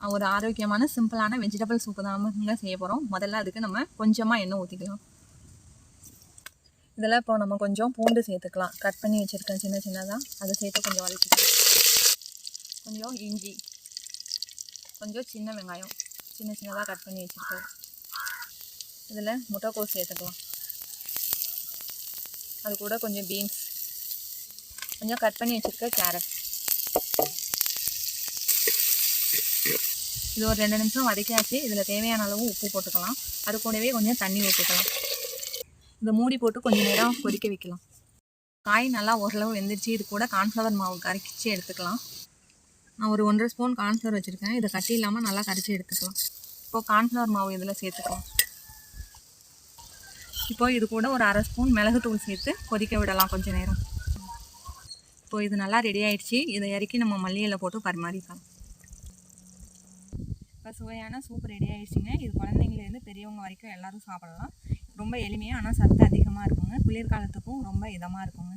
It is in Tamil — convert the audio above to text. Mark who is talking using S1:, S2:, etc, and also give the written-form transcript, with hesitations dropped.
S1: ஒரு ஆரோக்கியமான சிம்பிளான வெஜிடபிள் சூப்பு தான் செய்ய போகிறோம். முதல்ல அதுக்கு நம்ம கொஞ்சமாக எண்ணெய் ஊற்றிக்கலாம். இதில் இப்போ நம்ம கொஞ்சம் பூண்டு சேர்த்துக்கலாம். கட் பண்ணி வச்சுருக்கேன் சின்ன சின்னதாக. அதை சேர்த்து கொஞ்சம் வதக்கிக்கலாம். கொஞ்சம் இஞ்சி, கொஞ்சம் சின்ன வெங்காயம் சின்ன சின்னதாக கட் பண்ணி வச்சுருக்கேன். இதில் முட்டைக்கோஸ் சேர்த்துக்கலாம். அது கூட கொஞ்சம் பீன்ஸ், கொஞ்சம் கட் பண்ணி வச்சுருக்க கேரட். இது ஒரு 2 நிமிஷம் வதக்கியாச்சு. இதில் தேவையான அளவு உப்பு போட்டுக்கலாம். அது கூடவே கொஞ்சம் தண்ணி ஊற்றிக்கலாம். இதை மூடி போட்டு கொஞ்சம் நேரம் கொதிக்க வைக்கலாம். காய் நல்லா ஓரளவு வெந்துருச்சு. இது கூட கார்ன்ஃப்ளவர் மாவு கரைச்சி எடுத்துக்கலாம். நான் ஒரு 1.5 ஸ்பூன் கார்ன்ஃப்ளவர் வச்சுருக்கேன். இதை கட்டி இல்லாமல் நல்லா கரைச்சி எடுத்துக்கலாம். இப்போது கார்ன்ஃப்ளவர் மாவு இதில் சேர்த்துக்கலாம். இப்போது இது கூட ஒரு 1/2 ஸ்பூன் மிளகுத்தூள் சேர்த்து கொதிக்க விடலாம் கொஞ்சம் நேரம். இப்போது இது நல்லா ரெடி ஆகிடுச்சு. இதை இறக்கி நம்ம மல்லியில் போட்டு பரிமாறிக்கலாம். இப்போ சுவையான சூப் ரெடி ஆகிடுச்சிங்க. இது குழந்தைங்கலேருந்து பெரியவங்க வரைக்கும் எல்லோரும் சாப்பிடலாம். ரொம்ப எளிமையாக ஆனால் சத்து அதிகமாக இருக்குங்க. குளிர்காலத்துக்கும் ரொம்ப இதமாக இருக்குங்க.